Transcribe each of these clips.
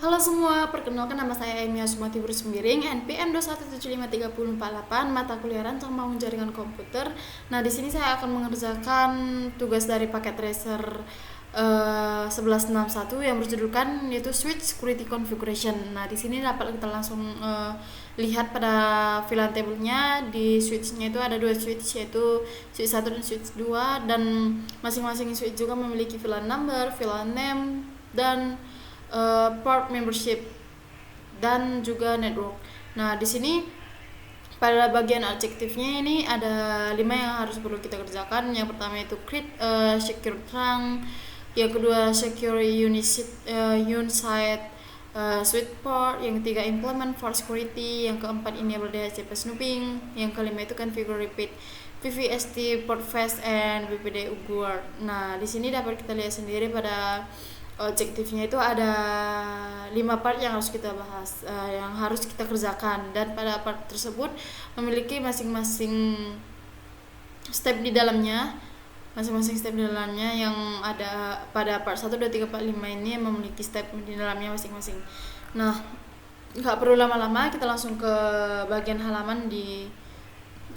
Halo semua, perkenalkan nama saya Emi Asumati Sembiring, NPM 217534048, mata kuliah rancang bangun jaringan komputer. Nah, di sini saya akan mengerjakan tugas dari paket tracer 1161 yang berjudulkan yaitu Switch Security Configuration. Nah, di sini dapat kita langsung lihat pada VLAN table-nya. Di switch-nya itu ada dua switch, yaitu switch 1 dan switch 2, dan masing-masing switch juga memiliki VLAN number, VLAN name, dan port membership dan juga network. Nah, di sini pada bagian objektifnya ini ada 5 yang harus perlu kita kerjakan. Yang pertama itu create secure trunk, yang kedua secure unisite switch port, yang ketiga implement for security, yang keempat enable DHCP snooping, yang kelima itu configure repeat VVST port fast and BPD guard. Nah, di sini dapat kita lihat sendiri pada objektifnya itu ada 5 part yang harus kita bahas, yang harus kita kerjakan, dan pada part tersebut memiliki masing-masing step di dalamnya. Yang ada pada part 1, 2, 3, 4, 5 ini memiliki step di dalamnya masing-masing. Nah, nggak perlu lama-lama, kita langsung ke bagian halaman di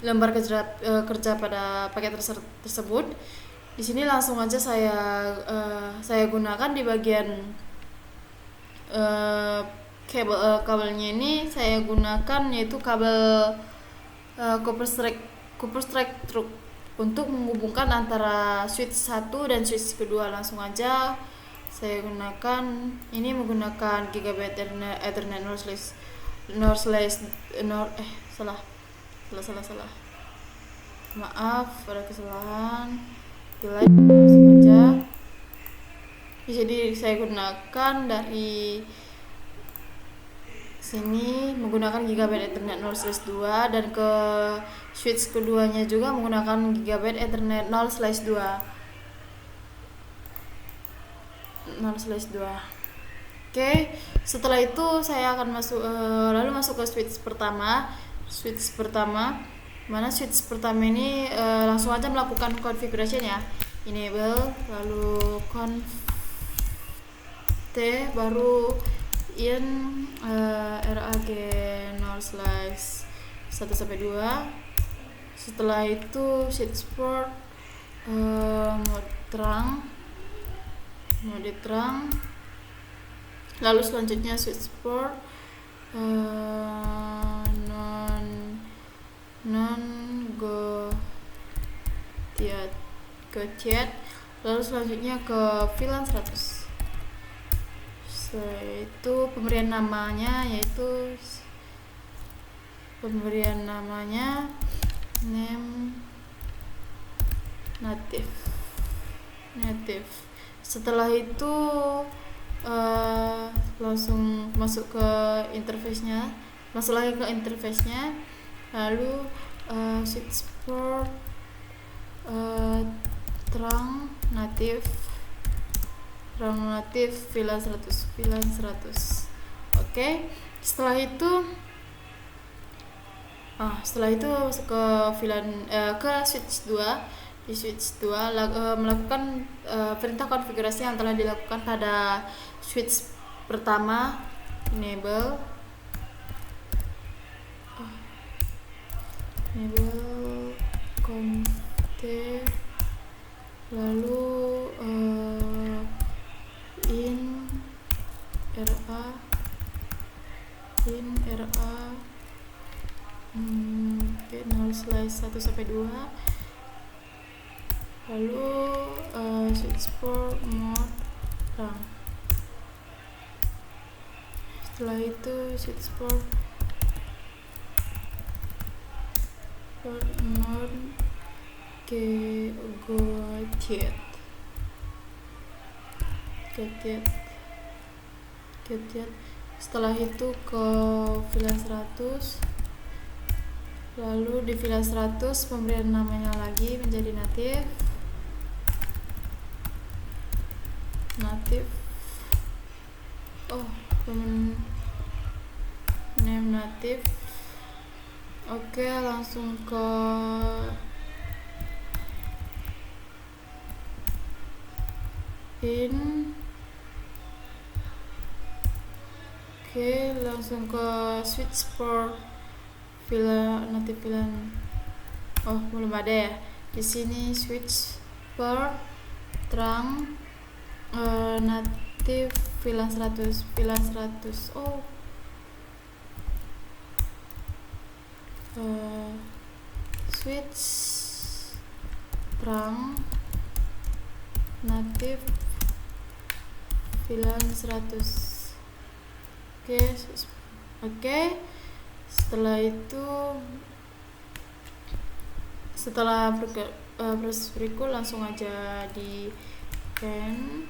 lembar kerja pada paket tersebut. Di sini langsung aja saya gunakan di bagian kabelnya ini. Saya gunakan yaitu kabel copper strike truk untuk menghubungkan antara switch 1 dan switch kedua. Langsung aja saya gunakan ini menggunakan gigabit Ethernet maaf, ada kesalahan. Sengaja. Jadi saya gunakan dari sini menggunakan gigabit Ethernet 0/2, dan ke switch keduanya juga menggunakan gigabit Ethernet 0/2. Oke, setelah itu saya akan masuk ke switch pertama. Mana switch pertama ini langsung aja melakukan configuration ya. Enable, lalu conf t, baru in RAG 0/1/2. Setelah itu switch port mode terang, lalu selanjutnya switch port non go chat, lalu selanjutnya ke VLAN 100. Itu pemberian namanya name native. Setelah itu langsung masuk ke interface-nya, lalu switch port terang native VLAN 100. Oke, setelah itu masuk ke ke switch 2. Di switch 2 melakukan perintah konfigurasi yang telah dilakukan pada switch pertama. Enable conf t, lalu in RA 0/1/2, lalu switch port mode terang. Setelah itu switch port mode chat. Setelah itu ke VLAN 100, lalu di VLAN 100 pemberian namanya lagi menjadi native. Name native. Oke, langsung ke in Oke, langsung ke switch port native VLAN. Oh, belum ada ya. Di sini switch port terang native VLAN 100. Oh, switch terang native VLAN 100. Oke. Setelah proses berikut langsung aja di end.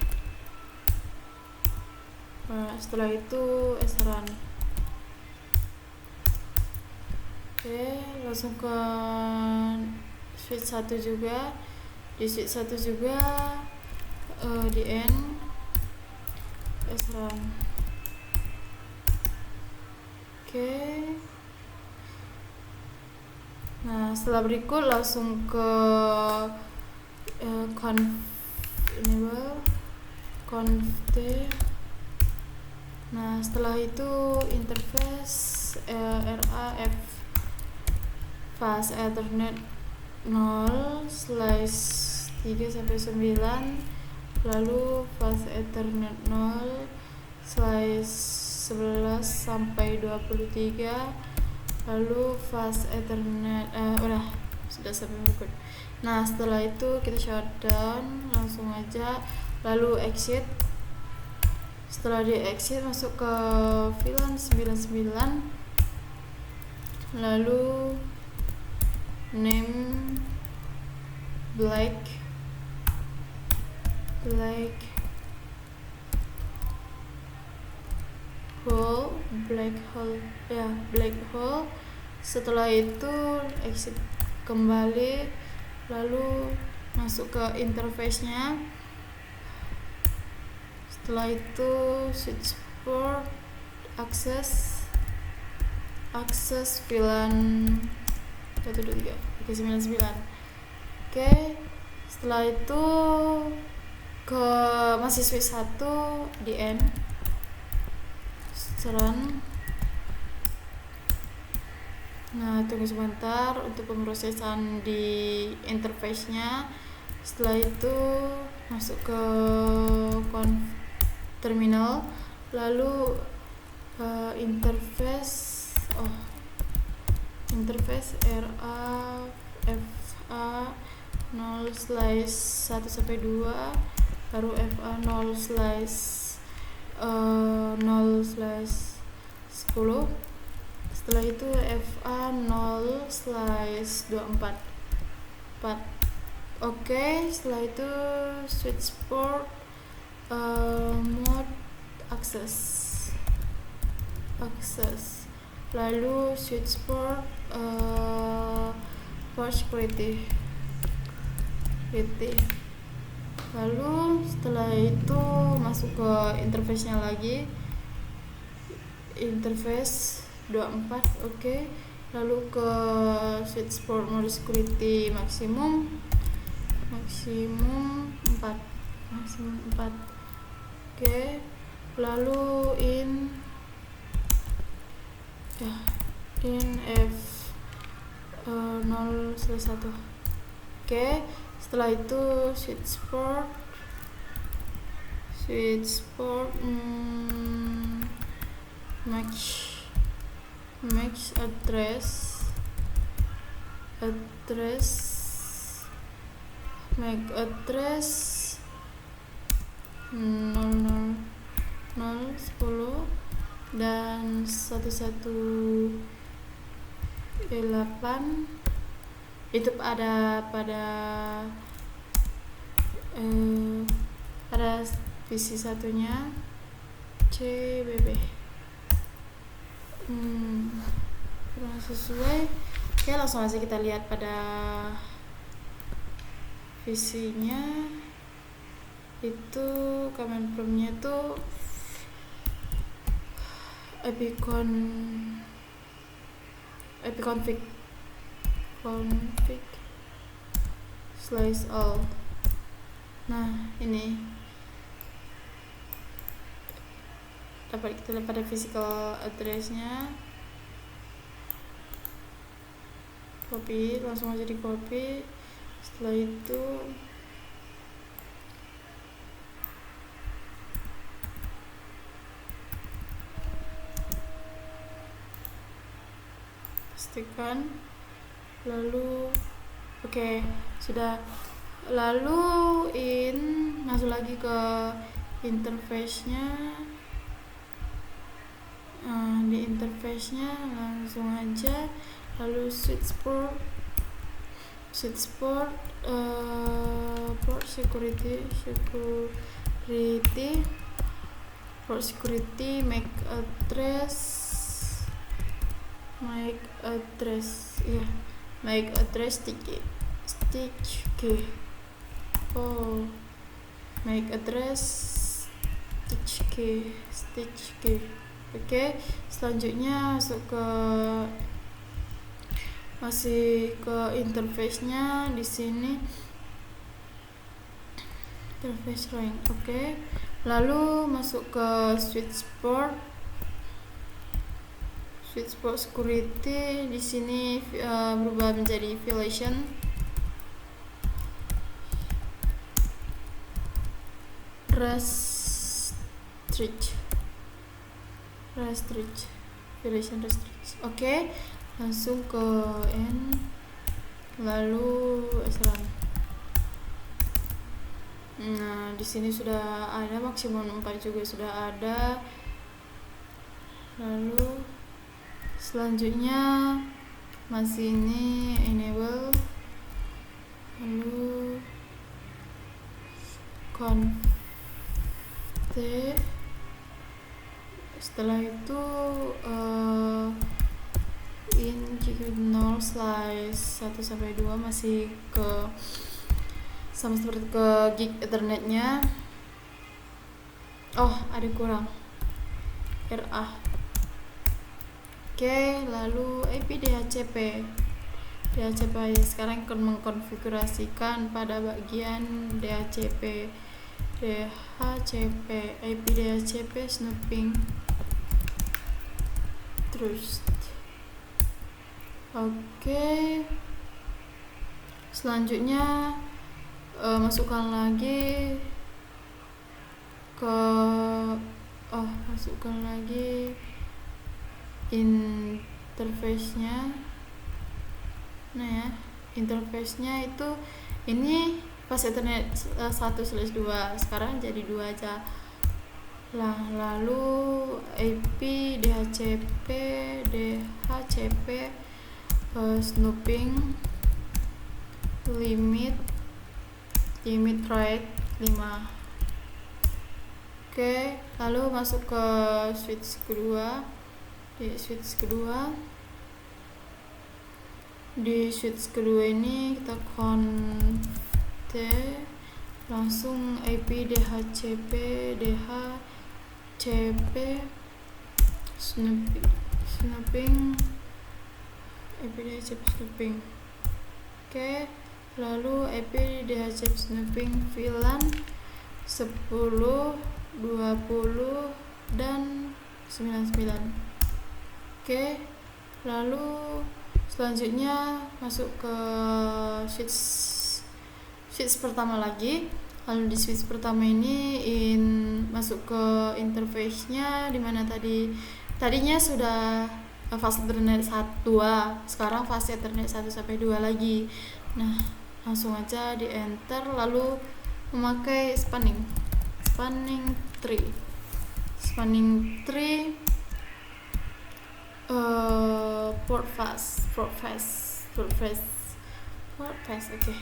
Setelah itu SRun. Oke, langsung ke switch 1 juga. Di switch 1 juga di end SRun. Oke. Nah, setelah berikut langsung ke conf. Nah, setelah itu interface RAF fast Ethernet 0/3-9, lalu fast Ethernet 0/11-23, lalu fast Ethernet udah sudah sampai berikut. Nah, setelah itu kita shutdown langsung aja, lalu exit. Setelah di exit masuk ke VLAN 99, lalu name black hole. Setelah itu exit kembali, lalu masuk ke interface-nya. Setelah itu switch port access VLAN 123 99. Oke, setelah itu ke masih switch 1 di end run. Nah, tunggu sebentar untuk pemrosesan di interface-nya. Setelah itu masuk ke terminal, lalu interface RAFA 0/1-2, baru FA 0/10. Setelah itu FA 0/24. Oke, setelah itu switch port mode access, lalu switch port security. Lalu setelah itu masuk ke interface-nya lagi, interface 24. Oke. Lalu ke switch port mode security maksimum 4. Oke. Lalu in F 0/1. Oke. Setelah itu switch port MAC address 00/10 dan 118. Itu pada visi satunya CBB. Kurang sesuai. Oke, langsung aja kita lihat pada visinya. Itu command prompt-nya tuh epconfig /all. Nah, ini dapat kita lihat pada physical address-nya. Copy, langsung aja di copy. Setelah itu pastikan, lalu oke, sudah. Lalu masuk lagi ke interface-nya. Di interface-nya langsung aja, lalu switch port port security port security MAC address stitch key. MAC address stitch key. Oke, selanjutnya masih ke interface-nya. Di sini interface rank. Oke. Lalu masuk ke switch port security. Di sini berubah menjadi violation violation restrict. Oke, langsung ke N, lalu SRAM. Nah, di sini sudah ada maksimum 4 juga sudah ada. Lalu selanjutnya masih ini enable, lalu conf. Setelah itu in gig0/1-2 masih sama seperti ke gig ethernetnya. Ada kurang RA. Oke, lalu IP DHCP sekarang akan mengkonfigurasikan pada bagian DHCP IP DHCP snooping trust. Oke, selanjutnya masukkan lagi interface-nya. Nah ya, interface-nya itu ini pas Ethernet 1/2, sekarang jadi 2 aja. Lalu IP DHCP snooping limit rate 5. Oke, lalu masuk ke switch kedua. Di switch kedua ini kita langsung IP DHCP snooping IP DHCP snooping. Oke, lalu IP DHCP snooping VLAN 10, 20 dan 99. Oke, lalu selanjutnya masuk ke switch pertama lagi. Lalu di switch pertama ini masuk ke interface-nya, dimana tadinya sudah fase Ethernet 1/2, sekarang fase Ethernet 1-2 lagi. Nah, langsung aja di enter, lalu memakai spanning tree port phase. Oke.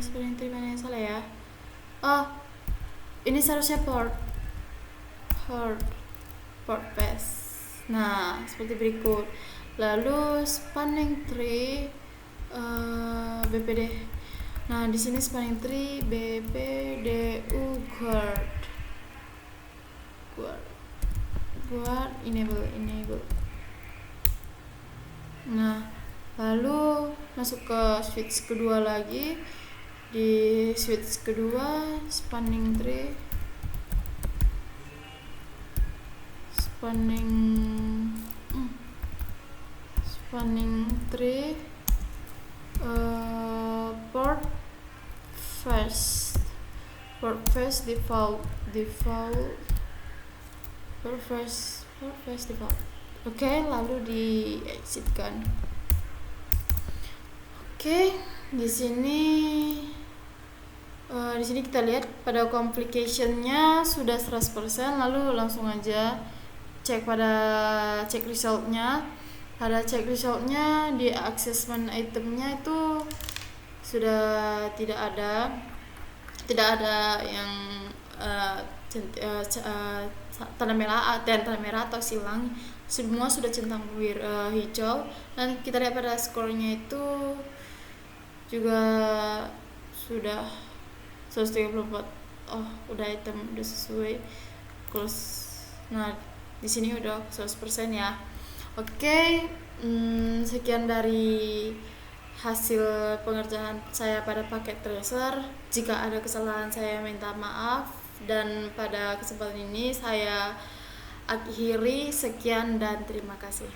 Spanning tree mana yang salah ya? Ini seharusnya port phase. Nah, seperti berikut. Lalu spanning tree BPD. Nah, di sini spanning tree BPDU guard enable. Nah, lalu masuk ke switch kedua lagi. Di switch kedua spanning tree spanning tree port face default. Oke, lalu di exitkan. Oke, di sini kita lihat pada complication-nya sudah 100%, lalu langsung aja cek resultnya. Pada cek resultnya di assessment itemnya itu sudah tidak ada yang tanda merah atau silang, semua sudah centang hijau. Dan kita lihat pada skornya itu juga sudah 134. Udah item udah sesuai close. Nah, di sini udah 100% ya. Oke, sekian dari hasil pengerjaan saya pada paket tracer. Jika ada kesalahan saya minta maaf, dan pada kesempatan ini saya akhiri. Sekian dan terima kasih.